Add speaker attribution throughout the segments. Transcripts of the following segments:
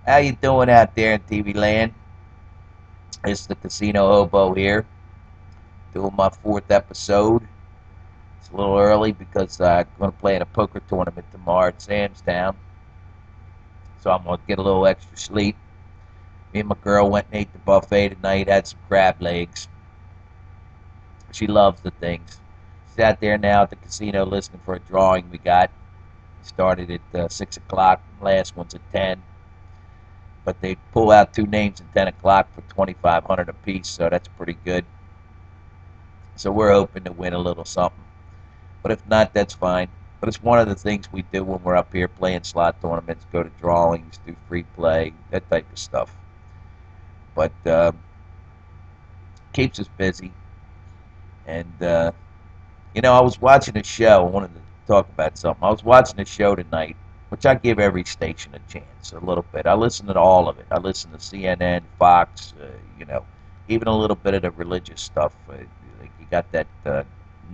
Speaker 1: How you doing out there in TV land? It's the Casino Hobo here, doing my fourth episode. It's a little early because I'm going to play in a poker tournament tomorrow at Sam's Town, so I'm going to get a little extra sleep. Me and my girl went and ate the buffet tonight, had some crab legs. She loves the things. She's out there now at the casino listening for a drawing we got. It started at 6 o'clock, last one's at 10. But they pull out two names at 10 o'clock for 2,500 apiece, so that's pretty good. So we're hoping to win a little something. But if not, that's fine. But it's one of the things we do when we're up here playing slot tournaments, go to drawings, do free play, that type of stuff. But keeps us busy. And, I was watching a show. I wanted to talk about something. I was watching a show tonight, which I give every station a chance, a little bit. I listen to all of it. I listen to CNN, Fox, even a little bit of the religious stuff. Like you got that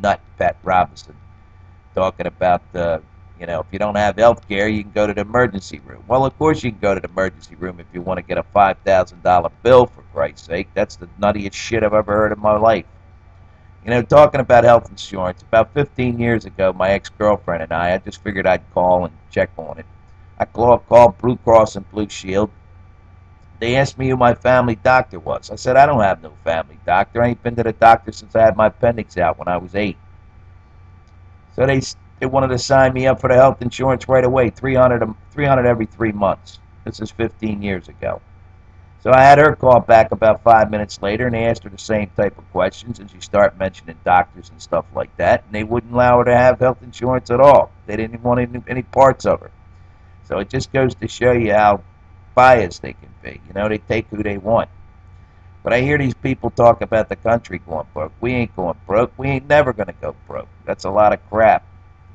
Speaker 1: nut, Pat Robinson, talking about, if you don't have health care, you can go to the emergency room. Well, of course you can go to the emergency room if you want to get a $5,000 bill, for Christ's sake. That's the nuttiest shit I've ever heard in my life. Talking about health insurance, about 15 years ago, my ex-girlfriend and I just figured I'd call and check on it. I called Blue Cross and Blue Shield. They asked me who my family doctor was. I said, I don't have no family doctor. I ain't been to the doctor since I had my appendix out when I was 8. So they wanted to sign me up for the health insurance right away, 300 every 3 months. This is 15 years ago. So I had her call back about 5 minutes later, and they asked her the same type of questions, and she started mentioning doctors and stuff like that, and they wouldn't allow her to have health insurance at all. They didn't want any parts of her. So it just goes to show you how biased they can be. They take who they want. But I hear these people talk about the country going broke. We ain't going broke. We ain't never going to go broke. That's a lot of crap.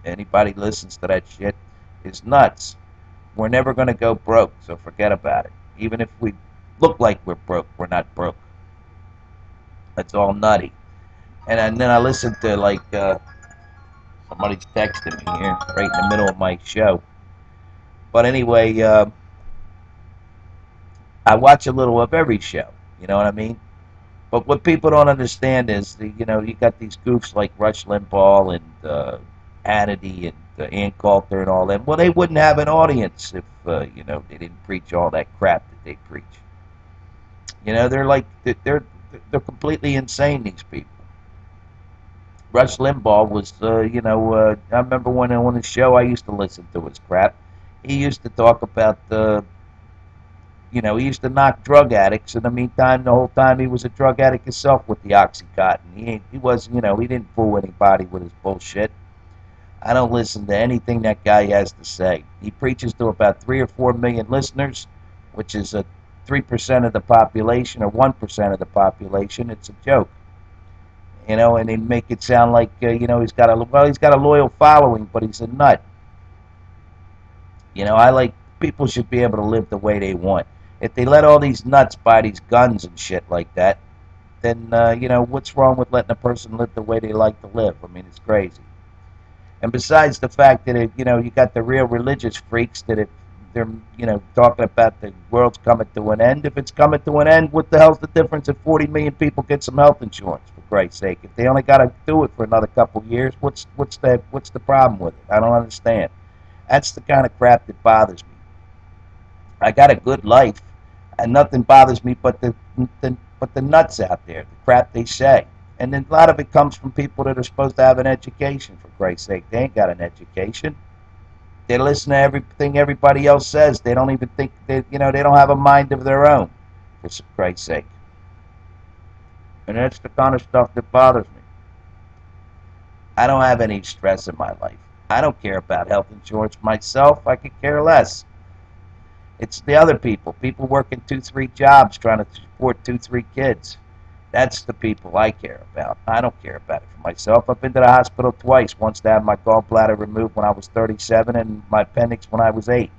Speaker 1: Anybody listens to that shit is nuts. We're never going to go broke, so forget about it. Even if we look like we're broke, we're not broke. That's all nutty. And then I listened to, somebody's texting me here right in the middle of my show. But anyway, I watch a little of every show. You know what I mean? But what people don't understand is, you got these goofs like Rush Limbaugh and Hannity and Ann Coulter and all them. Well, they wouldn't have an audience if, they didn't preach all that crap that they preach. They're like, they're completely insane, these people. Rush Limbaugh was, I remember when on his show I used to listen to his crap. He used to talk about he used to knock drug addicts. In the meantime, the whole time he was a drug addict himself with the OxyContin. He was, he didn't fool anybody with his bullshit. I don't listen to anything that guy has to say. He preaches to about 3 or 4 million listeners, which is a 3% of the population or 1% of the population. It's a joke. And they make it sound like he's got a loyal following, but he's a nut. I like people should be able to live the way they want. If they let all these nuts buy these guns and shit like that, then what's wrong with letting a person live the way they like to live? I mean, it's crazy. And besides the fact that you got the real religious freaks that if they're talking about the world's coming to an end. If it's coming to an end, what the hell's the difference if 40 million people get some health insurance? For Christ's sake, if they only got to do it for another couple of years, what's the problem with it? I don't understand. That's the kind of crap that bothers me. I got a good life, and nothing bothers me but the nuts out there, the crap they say. And then a lot of it comes from people that are supposed to have an education, for Christ's sake. They ain't got an education. They listen to everything everybody else says. They don't even think that they don't have a mind of their own, for Christ's sake. And that's the kind of stuff that bothers me. I don't have any stress in my life. I don't care about health insurance myself. I could care less. It's the other people. People working 2, 3 jobs trying to support 2, 3 kids. That's the people I care about. I don't care about it for myself. I've been to the hospital twice. Once to have my gallbladder removed when I was 37 and my appendix when I was 8.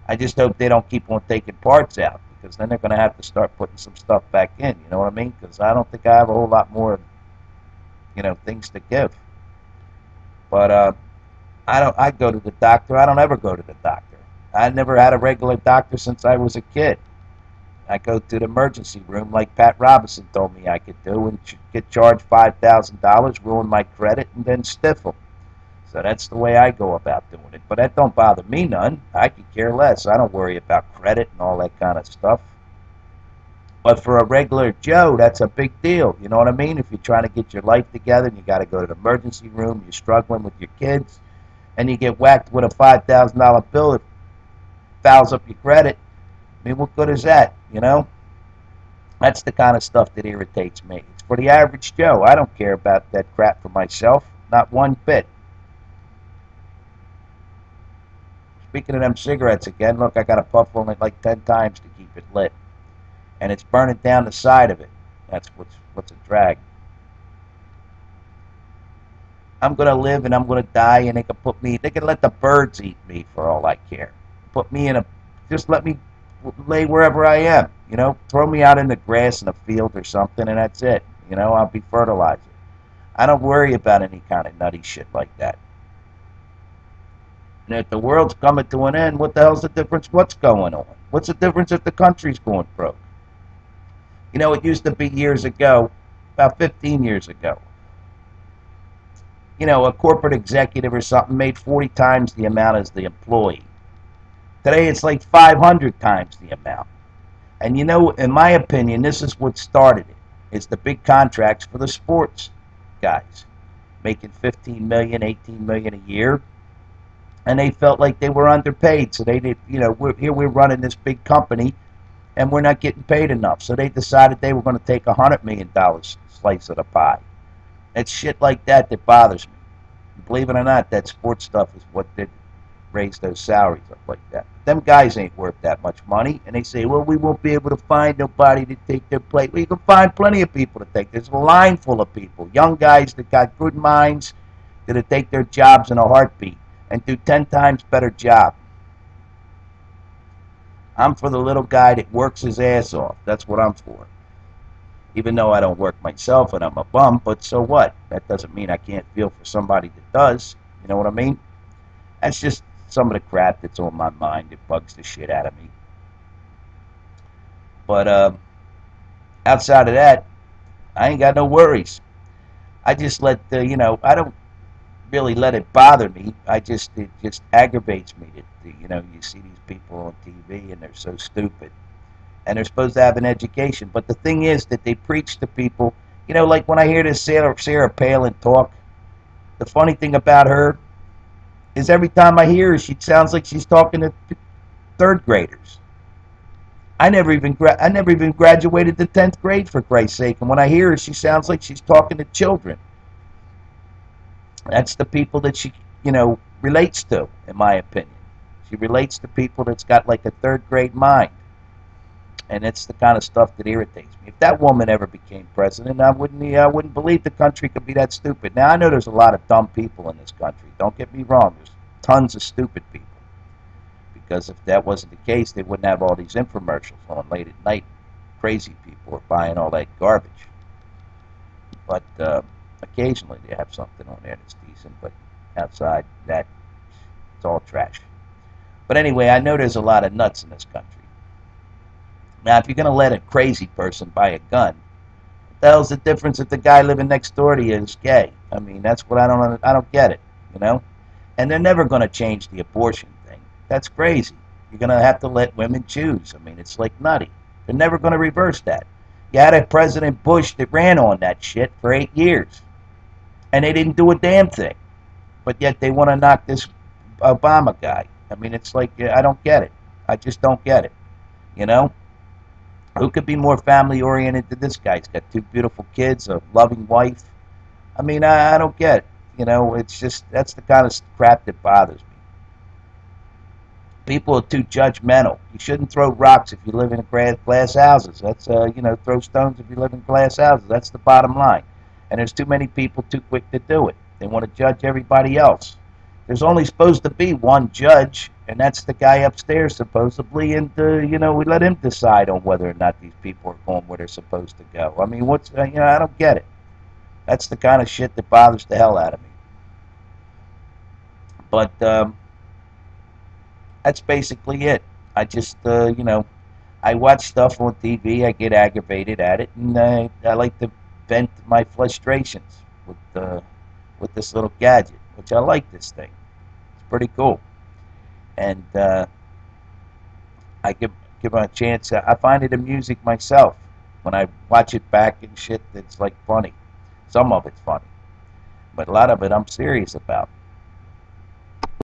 Speaker 1: I just hope they don't keep on taking parts out because then they're going to have to start putting some stuff back in. You know what I mean? Because I don't think I have a whole lot more, things to give. But I go to the doctor. I don't ever go to the doctor. I never had a regular doctor since I was a kid. I go to the emergency room like Pat Robinson told me I could do and get charged $5,000, ruin my credit, and then stiff them. So that's the way I go about doing it. But that don't bother me none. I could care less. I don't worry about credit and all that kind of stuff. But for a regular Joe, that's a big deal. You know what I mean? If you're trying to get your life together and you got to go to the emergency room, you're struggling with your kids, and you get whacked with a $5,000 bill that fouls up your credit, I mean, what good is that? You know? That's the kind of stuff that irritates me. It's for the average Joe. I don't care about that crap for myself. Not one bit. Speaking of them cigarettes again, look, I got to puff on it like 10 times to keep it lit. And it's burning down the side of it. That's what's a drag. I'm going to live and I'm going to die, and they can let the birds eat me for all I care. Put me in just let me lay wherever I am, you know, throw me out in the grass in a field or something, and that's it. You know, I'll be fertilizer. I don't worry about any kind of nutty shit like that. And if the world's coming to an end, what the hell's the difference? What's going on? What's the difference if the country's going broke? You know, it used to be years ago, about 15 years ago, you know, a corporate executive or something made 40 times the amount as the employee. Today it's like 500 times the amount. And you know, in my opinion, this is what started it. It's the big contracts for the sports guys, making 15 million, 18 million a year. And they felt like they were underpaid. So they did, you know, we're running this big company and we're not getting paid enough. So they decided they were going to take $100 million slice of the pie. It's shit like that that bothers me. Believe it or not, that sports stuff is what did raise those salaries up like that. Them guys ain't worth that much money, and they say, well, we won't be able to find nobody to take their place. Well, you can find plenty of people to take. There's a line full of people, young guys that got good minds that'll take their jobs in a heartbeat and do 10 times better job. I'm for the little guy that works his ass off. That's what I'm for. Even though I don't work myself and I'm a bum, but so what? That doesn't mean I can't feel for somebody that does. You know what I mean? That's just some of the crap that's on my mind that bugs the shit out of me. But outside of that, I ain't got no worries. I just let you know, I don't really let it bother me. It just aggravates me that you know, you see these people on TV and they're so stupid. And they're supposed to have an education. But the thing is that they preach to people, you know, like when I hear this Sarah Palin talk, the funny thing about her is every time I hear her, she sounds like she's talking to third graders. I never even graduated to 10th grade, for Christ's sake. And when I hear her, she sounds like she's talking to children. That's the people that she, you know, relates to, in my opinion. She relates to people that's got like a third grade mind. And it's the kind of stuff that irritates me. If that woman ever became president, I wouldn't believe the country could be that stupid. Now I know there's a lot of dumb people in this country. Don't get me wrong. There's tons of stupid people. Because if that wasn't the case, they wouldn't have all these infomercials on late at night. Crazy people are buying all that garbage. But occasionally they have something on there that's decent. But outside that, it's all trash. But anyway, I know there's a lot of nuts in this country. Now, if you're going to let a crazy person buy a gun, what the hell's the difference if the guy living next door to you is gay? I mean, that's what I don't get it, you know? And they're never going to change the abortion thing. That's crazy. You're going to have to let women choose. I mean, it's like nutty. They're never going to reverse that. You had a President Bush that ran on that shit for 8 years. And they didn't do a damn thing. But yet they want to knock this Obama guy. I mean, it's like, I don't get it. I just don't get it, you know? Who could be more family-oriented than this guy? He's got 2 beautiful kids, a loving wife. I mean, I don't get it. You know, it's just, that's the kind of crap that bothers me. People are too judgmental. You shouldn't throw rocks if you live in glass houses. That's, you know, throw stones if you live in glass houses. That's the bottom line. And there's too many people too quick to do it. They want to judge everybody else. There's only supposed to be one judge, and that's the guy upstairs, supposedly, and, you know, we let him decide on whether or not these people are going where they're supposed to go. I mean, you know, I don't get it. That's the kind of shit that bothers the hell out of me. But, That's basically it. I just, I watch stuff on TV. I get aggravated at it, and I like to vent my frustrations with this little gadget, which I like. This thing. It's pretty cool, and I give it a chance. I find it amusing myself when I watch it back and shit. It's like funny. Some of it's funny, but a lot of it I'm serious about.